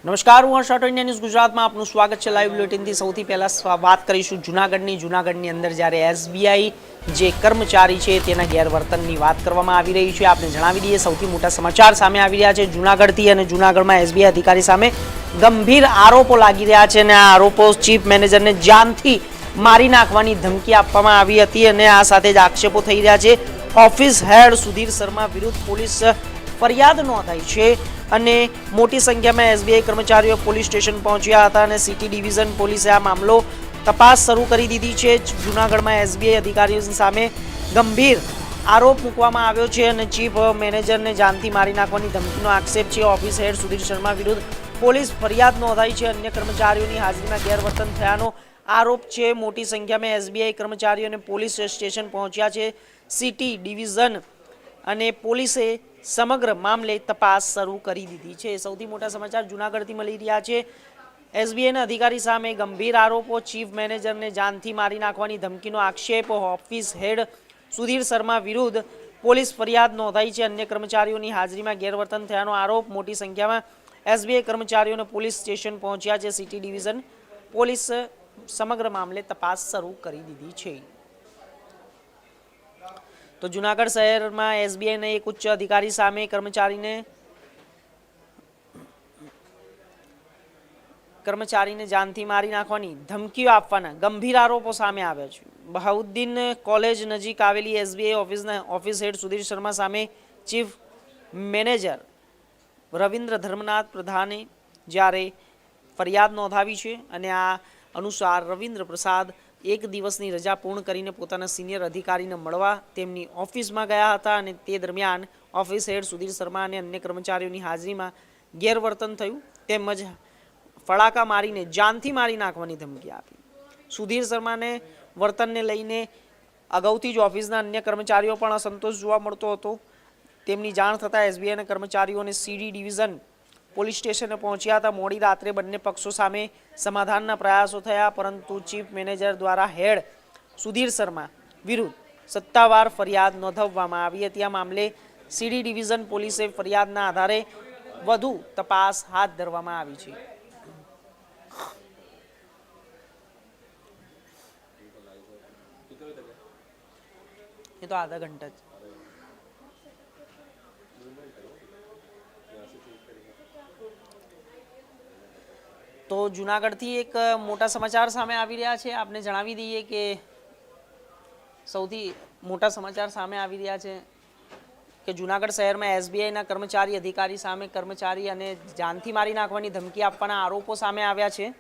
નમસ્કાર, હું હર્ષ India news ગુજરાતમાં આપનું સ્વાગત છે. લાઈવ બુલેટિનથી સૌથી પહેલા વાત કરીશું જૂનાગઢની અંદર જ્યારે એસબીઆઈ જે કર્મચારી છે તેના ગેરવર્તનની વાત કરવામાં આવી રહી છે. આપણે જણાવી દઈએ સૌથી મોટા સમાચાર સામે આવી રહ્યા છે જૂનાગઢથી, અને જૂનાગઢમાં એસબીઆઈ અધિકારી સામે ગંભીર આરોપો લાગી રહ્યા છે અને આ આરોપો ચીફ મેનેજરને જાનથી મારી નાખવાની ધમકી આપવામાં આવી હતી અને આ સાથે જ આક્ષેપો થઈ રહ્યા છે. ઓફિસ હેડ સુધીર શર્મા વિરુદ્ધ પોલીસ ફરિયાદ નોંધાઈ છે અને મોટી સંખ્યામાં એસબીઆઈ કર્મચારીઓ પોલીસ સ્ટેશન પહોંચ્યા હતા અને સિટી ડિવિઝન પોલીસે આ મામલો તપાસ શરૂ કરી દીધી છે. જૂનાગઢમાં એસબીઆઈ અધિકારીઓ સામે ગંભીર આરોપ મૂકવામાં આવ્યો છે અને ચીફ મેનેજરને જાનથી મારી નાખવાની ધમકીનો આક્ષેપ છે. ઓફિસ હેડ સુધીર શર્મા વિરુદ્ધ પોલીસ ફરિયાદ નોંધાઈ છે. અન્ય કર્મચારીઓની હાજરીમાં ગેરવર્તન થયાનો આરોપ છે. મોટી સંખ્યામાં એસબીઆઈ કર્મચારીઓ અને પોલીસ સ્ટેશન પહોંચ્યા છે સિટી ડિવિઝન અને પોલીસે સમગ્ર મામલે તપાસ શરૂ કરી દીધી છે. સૌથી મોટા સમાચાર જૂનાગઢથી મળી રહ્યા છે. એસબીઆઈના અધિકારી સામે ગંભીર આરોપો, ચીફ મેનેજરને જાનથી મારી નાખવાની ધમકીનો આક્ષેપ. ઓફિસ હેડ સુધીર શર્મા વિરુદ્ધ પોલીસ ફરિયાદ નોંધાઈ છે. અન્ય કર્મચારીઓની હાજરીમાં ગેરવર્તન થયાનો આરોપ. મોટી સંખ્યામાં એસબીઆઈ કર્મચારીઓને પોલીસ સ્ટેશન પહોંચ્યા છે સિટી ડિવિઝન પોલીસ સમગ્ર મામલે તપાસ શરૂ કરી દીધી છે. તો જૂનાગઢ શહેરમાં એસબીઆઈના એક ઉચ્ચ અધિકારી સામે કર્મચારીને જાનથી મારી નાખવાની ધમકીઓ આપવાના ગંભીર આરોપો સામે આવ્યા છે. બહાઉદ્દીન કોલેજ નજીક આવેલી એસબીઆઈ ઓફિસ હેડ સુધીર શર્મા સામે ચીફ મેનેજર રવિન્દ્ર ધર્મનાથ પ્રધાને જ્યારે ફરિયાદ નોંધાવી છે અને આ અનુસાર રવિન્દ્ર પ્રસાદ એક દિવસની રજા પૂર્ણ કરીને પોતાના સિનિયર અધિકારીને મળવા તેમની ઓફિસમાં ગયા હતા અને તે દરમિયાન ઓફિસ હેડ સુધીર શર્મા અને અન્ય કર્મચારીઓની હાજરીમાં ગેરવર્તન થયું તેમજ ફડાકા મારીને જાનથી મારી નાખવાની ધમકી આપી. સુધીર શર્માને વર્તનને લઈને અગાઉથી જ ઓફિસના અન્ય કર્મચારીઓ પણ અસંતોષ જોવા મળતો હતો. તેમની જાણ થતાં એસબીઆઈના કર્મચારીઓને સીડી ડિવિઝન પોલીસ સ્ટેશને પહોંચ્યા હતા. મોડી રાત્રે બંને પક્ષો સામે સમાધાનના પ્રયાસો થયા, પરંતુ ચીફ મેનેજર દ્વારા હેડ સુધીર શર્મા વિરુદ્ધ સત્તાવાર ફરિયાદ નોંધાવવામાં આવી હતી. આ મામલે સીડી ડિવિઝન પોલીસે ફરિયાદના આધારે વધુ તપાસ હાથ ધરવામાં આવી છે. એ તો આધા ઘંટા જ. તો જૂનાગઢથી એક મોટા સમાચાર સામે આવી રહ્યા છે. આપને જણાવી દઈએ કે સૌથી મોટા સમાચાર સામે આવી રહ્યા છે કે જૂનાગઢ શહેરમાં એસબીઆઈના કર્મચારી અધિકારી સામે કર્મચારી અને જાનથી મારી નાખવાની ધમકી આપવાના આરોપો સામે આવ્યા છે.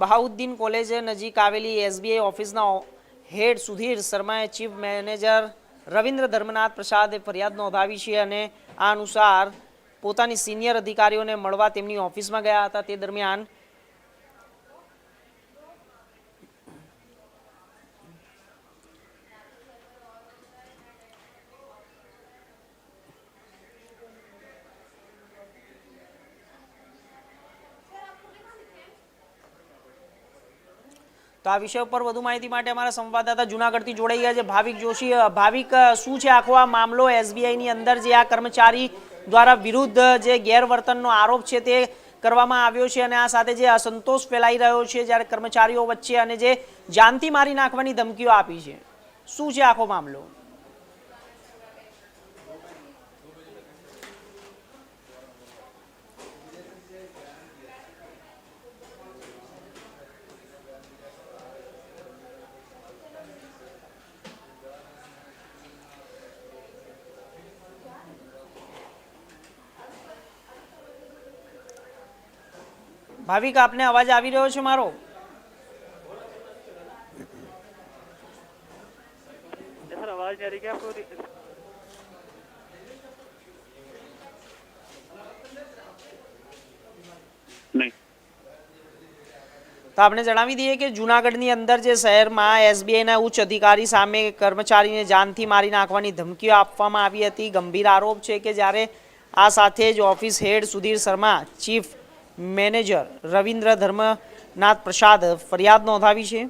બહાઉદ્દીન કોલેજ નજીક આવેલી એસબીઆઈ ઓફિસના હેડ સુધીર શર્માએ ચીફ મેનેજર રવિન્દ્ર ધર્મનાથ પ્રસાદે ફરિયાદ નોંધાવી છે અને આ અનુસાર પોતાની સિનિયર અધિકારીઓને મળવા તેમની ઓફિસમાં ગયા હતા. તે દરમિયાન તો આ વિષય ઉપર વધુ માહિતી માટે અમારા સંવાદદાતા જૂનાગઢથી જોડાઈ ગયા છે ભાવિક જોશી. ભાવિક, શું છે આખો આ મામલો? એસબીઆઈની અંદર જે આ કર્મચારી દ્વારા વિરુદ્ધ જે ગેરવર્તનનો આરોપ છે તે કરવામાં આવ્યો છે અને આ સાથે જે અસંતોષ ફેલાઈ રહ્યો છે જ્યારે કર્મચારીઓ વચ્ચે અને જે જાનથી મારી નાખવાની ધમકીઓ આપી છે, શું છે આખો મામલો? ભાવિક, આપને અવાજ આવી રહ્યો છે મારો? आवाज नहीं आ रही क्या आपको? नहीं. તો આપણે જણાવી દઈએ કે જૂનાગઢની અંદર જે શહેરમાં એસબીઆઈના ઉચ્ચ અધિકારી સામે કર્મચારીને જાનથી મારી નાખવાની ધમકીઓ આપવામાં આવી હતી. ગંભીર આરોપ છે કે જ્યારે આ સાથે જ ઓફિસ હેડ સુધીર શર્મા, ચીફ મેનેજર રવિન્દ્ર ધર્મનાથ પ્રસાદ ફરિયાદ નોંધાવી છે.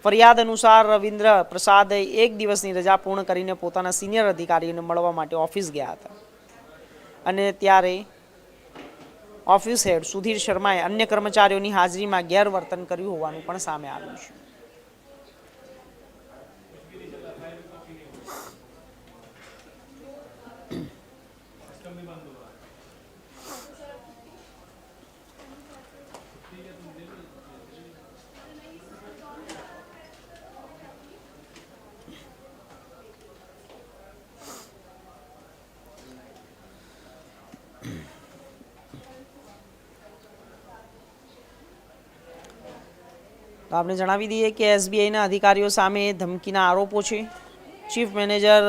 ફરિયાદ અનુસાર રવિન્દ્ર પ્રસાદ એક દિવસની રજા પૂર્ણ કરીને પોતાના સિનિયર અધિકારીને મળવા માટે ઓફિસ ગયા હતા અને ત્યારે ઓફિસ હેડ સુધીર શર્માએ અન્ય કર્મચારીઓની હાજરીમાં ગેરવર્તન કર્યું હોવાનું પણ સામે આવ્યું છે. તો આપણે જણાવી દઈએ કે એસબીઆઈના અધિકારીઓ સામે ધમકીના આરોપો છે. ચીફ મેનેજર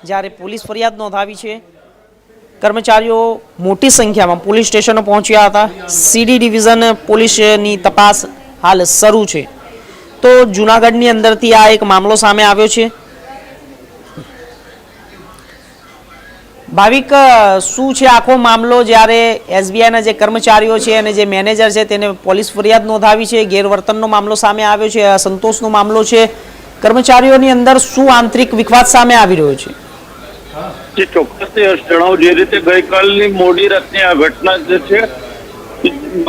જ્યારે પોલીસ ફરિયાદ નોંધાવી છે, કર્મચારીઓ મોટી સંખ્યામાં પોલીસ સ્ટેશનો પહોંચ્યા હતા. સીડી ડિવિઝન પોલીસની તપાસ હાલ શરૂ છે. તો જૂનાગઢની અંદરથી આ એક મામલો સામે આવ્યો છે. ભાવિક, શું છે આખો મામલો? જ્યારે એસબીઆઈના જે કર્મચારીઓ છે અને જે મેનેજર છે તેને પોલીસ ફરિયાદ નોંધાવી છે, ગેરવર્તનનો મામલો સામે આવ્યો છે, અસંતોષનો મામલો છે, કર્મચારીઓની અંદર શું આંતરિક વિખવાદ સામે આવી રહ્યો છે? જે ચોક્કસ જણાવું, જે રીતે ગઈકાલની મોડી રાતની આ ઘટના જે છે,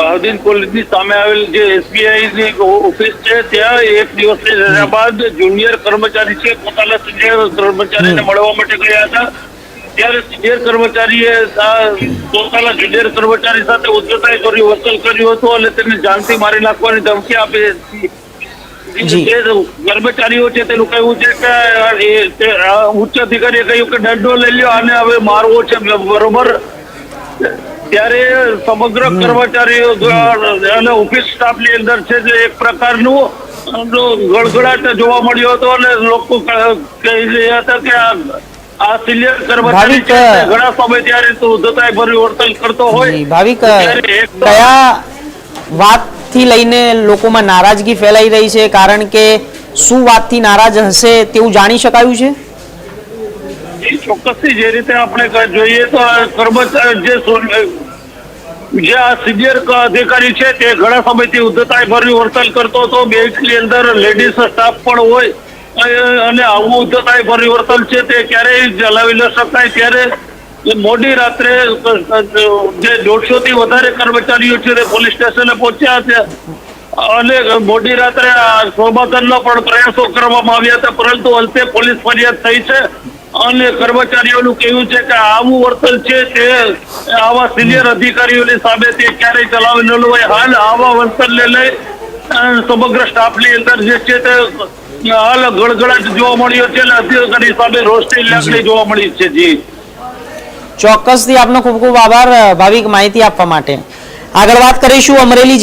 બહાદુર કોલેજની સામે આવેલ જે એસબીઆઈની ઓફિસ છે ત્યાં એક દિવસની રજા બાદ જુનિયર કર્મચારી છે પોતાના સિનિયર કર્મચારીને મળવા માટે ગયા હતા. ત્યારે સિનિયર કર્મચારીએ પોતાના જુનિયર કર્મચારી સાથે ઉદ્ધતાઈ કર્યું, વર્તન કર્યું હતું અને તેને જાનથી મારી નાખવાની ધમકી આપી હતી. જે કર્મચારીઓ છે તેનું કહેવું છે કે ઉચ્ચ અધિકારીએ કહ્યું કે દંડો લઈ લ્યો, આને હવે મારવો છે, બરોબર. ત્યારે સમગ્ર કર્મચારીઓ અને ઓફિસ સ્ટાફની અંદર છે જે એક પ્રકારનું ગળગળાટ જોવા મળ્યો હતો અને લોકો કહી રહ્યા હતા કે આ સિનિયર કર્મચારી છે ઘણા સમય ત્યારે ઉદ્ધતાઈ ભર્યું વર્તન કરતો હોય. ભાવિક, કયા વાતથી લઈને લોકોમાં નારાજગી ફેલાઈ રહી છે? કારણ કે શું વાતથી નારાજ હશે તેવું જાણી શકાયું છે? ચોક્કસથી જે રીતે આપણે જોઈએ તો કર્મચારી જે આ સિનિયર અધિકારી છે તે ઘણા સમયથી ઉદ્ધતાઈ ભર્યું વર્તન કરતો હતો. બેંકની અંદર લેડીઝ સ્ટાફ પણ હોય અને આવું ઉદ્ધતાઈ ભર્યું વર્તન છે તે ક્યારેય ચલાવી ન શકાય. ત્યારે મોડી રાત્રે જે 150 થી વધારે કર્મચારીઓ છે તે પોલીસ સ્ટેશને પહોંચ્યા છે અને મોડી રાત્રે સમાધાનનો પણ પ્રયાસો કરવામાં આવ્યા હતા, પરંતુ અંતે પોલીસ ફરિયાદ થઈ છે. અને કર્મચારીઓનું કહેવું છે કે આવું વર્તન છે તે આવા સિનિયર અધિકારીઓની સામે તે ક્યારેય ચલાવી ન હોય. હાલ આવા વર્તનને લઈ સમગ્ર સ્ટાફની અંદર જે છે તે હાલ ગળગળાટ જોવા મળ્યો છે અને અધિકારી સામે રોષની લાગણી જોવા મળી છે. જી ચોક્કસથી આપનો ખૂબ ખૂબ આભાર ભાવિક, માહિતી આપવા માટે. આગળ વાત કરીશું અમરેલી